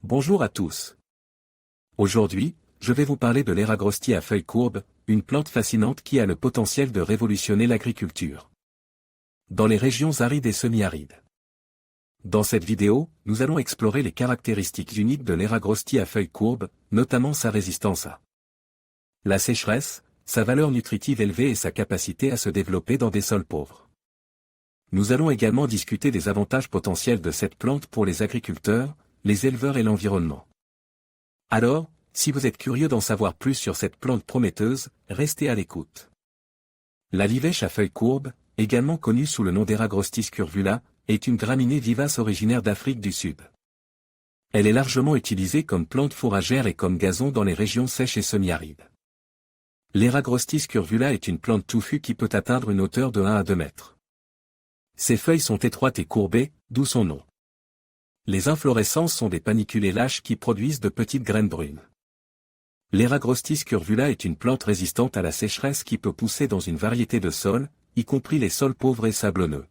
Bonjour à tous. Aujourd'hui, je vais vous parler de l'Eragrostis à feuilles courbes, une plante fascinante qui a le potentiel de révolutionner l'agriculture dans les régions arides et semi-arides. Dans cette vidéo, nous allons explorer les caractéristiques uniques de l'Eragrostis à feuilles courbes, notamment sa résistance à la sécheresse, sa valeur nutritive élevée et sa capacité à se développer dans des sols pauvres. Nous allons également discuter des avantages potentiels de cette plante pour les agriculteurs, les éleveurs et l'environnement. Alors, si vous êtes curieux d'en savoir plus sur cette plante prometteuse, restez à l'écoute. La livèche à feuilles courbes, également connue sous le nom d'Eragrostis curvula, est une graminée vivace originaire d'Afrique du Sud. Elle est largement utilisée comme plante fourragère et comme gazon dans les régions sèches et semi-arides. L'Eragrostis curvula est une plante touffue qui peut atteindre une hauteur de 1 à 2 mètres. Ses feuilles sont étroites et courbées, d'où son nom. Les inflorescences sont des paniculés lâches qui produisent de petites graines brunes. L'Eragrostis curvula est une plante résistante à la sécheresse qui peut pousser dans une variété de sols, y compris les sols pauvres et sablonneux.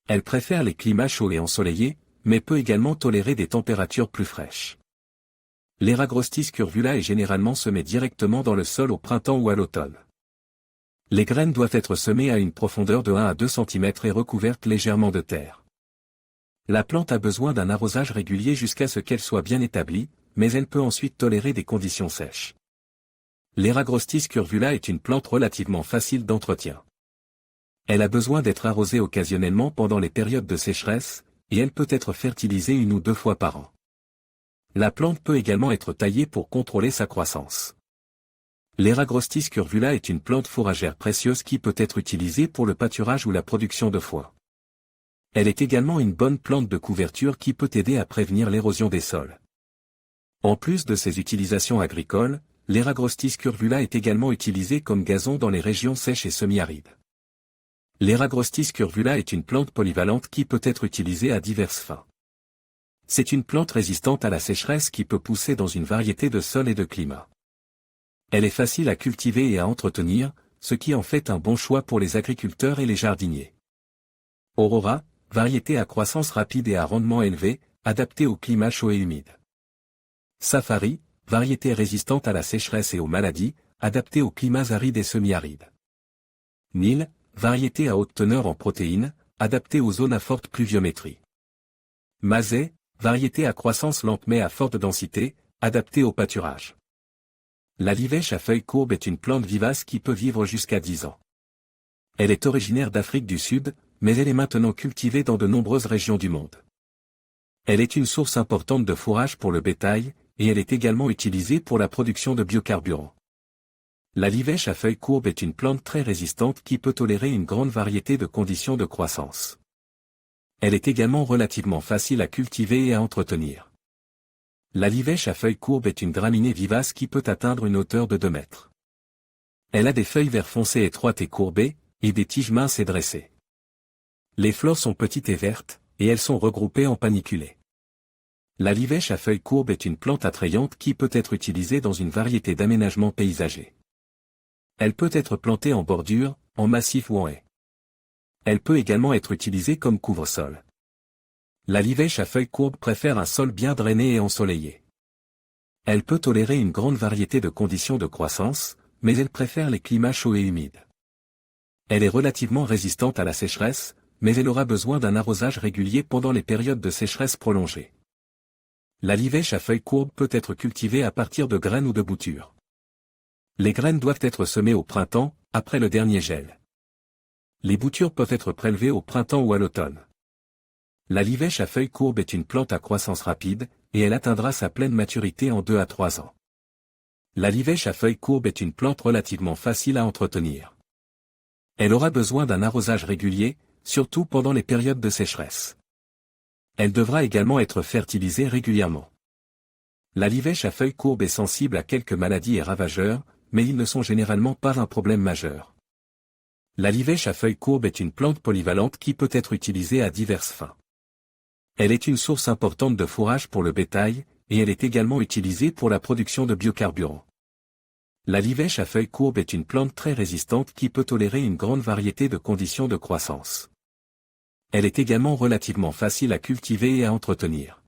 Elle préfère les climats chauds et ensoleillés, mais peut également tolérer des températures plus fraîches. L'Eragrostis curvula est généralement semée directement dans le sol au printemps ou à l'automne. Les graines doivent être semées à une profondeur de 1 à 2 cm et recouvertes légèrement de terre. La plante a besoin d'un arrosage régulier jusqu'à ce qu'elle soit bien établie, mais elle peut ensuite tolérer des conditions sèches. L'Eragrostis curvula est une plante relativement facile d'entretien. Elle a besoin d'être arrosée occasionnellement pendant les périodes de sécheresse, et elle peut être fertilisée 1 ou 2 fois par an. La plante peut également être taillée pour contrôler sa croissance. L'Eragrostis curvula est une plante fourragère précieuse qui peut être utilisée pour le pâturage ou la production de foin. Elle est également une bonne plante de couverture qui peut aider à prévenir l'érosion des sols. En plus de ses utilisations agricoles, l'Eragrostis curvula est également utilisée comme gazon dans les régions sèches et semi-arides. L'Eragrostis curvula est une plante polyvalente qui peut être utilisée à diverses fins. C'est une plante résistante à la sécheresse qui peut pousser dans une variété de sols et de climats. Elle est facile à cultiver et à entretenir, ce qui en fait un bon choix pour les agriculteurs et les jardiniers. Aurora, variété à croissance rapide et à rendement élevé, adaptée au climat chaud et humide. Safari, variété résistante à la sécheresse et aux maladies, adaptée aux climats arides et semi-arides. Nil, variété à haute teneur en protéines, adaptée aux zones à forte pluviométrie. Mazet, variété à croissance lente mais à forte densité, adaptée au pâturage. La livèche à feuilles courbes est une plante vivace qui peut vivre jusqu'à 10 ans. Elle est originaire d'Afrique du Sud, mais elle est maintenant cultivée dans de nombreuses régions du monde. Elle est une source importante de fourrage pour le bétail, et elle est également utilisée pour la production de biocarburants. La livèche à feuilles courbes est une plante très résistante qui peut tolérer une grande variété de conditions de croissance. Elle est également relativement facile à cultiver et à entretenir. La livèche à feuilles courbes est une graminée vivace qui peut atteindre une hauteur de 2 mètres. Elle a des feuilles vert foncé étroites et courbées, et des tiges minces et dressées. Les fleurs sont petites et vertes, et elles sont regroupées en paniculés. La livèche à feuilles courbes est une plante attrayante qui peut être utilisée dans une variété d'aménagements paysagers. Elle peut être plantée en bordure, en massif ou en haie. Elle peut également être utilisée comme couvre-sol. La livèche à feuilles courbes préfère un sol bien drainé et ensoleillé. Elle peut tolérer une grande variété de conditions de croissance, mais elle préfère les climats chauds et humides. Elle est relativement résistante à la sécheresse, mais elle aura besoin d'un arrosage régulier pendant les périodes de sécheresse prolongée. La livèche à feuilles courbes peut être cultivée à partir de graines ou de boutures. Les graines doivent être semées au printemps, après le dernier gel. Les boutures peuvent être prélevées au printemps ou à l'automne. La livèche à feuilles courbes est une plante à croissance rapide, et elle atteindra sa pleine maturité en 2 à 3 ans. La livèche à feuilles courbes est une plante relativement facile à entretenir. Elle aura besoin d'un arrosage régulier, surtout pendant les périodes de sécheresse. Elle devra également être fertilisée régulièrement. La livèche à feuilles courbes est sensible à quelques maladies et ravageurs, mais ils ne sont généralement pas un problème majeur. La livèche à feuilles courbes est une plante polyvalente qui peut être utilisée à diverses fins. Elle est une source importante de fourrage pour le bétail, et elle est également utilisée pour la production de biocarburants. La livèche à feuilles courbes est une plante très résistante qui peut tolérer une grande variété de conditions de croissance. Elle est également relativement facile à cultiver et à entretenir.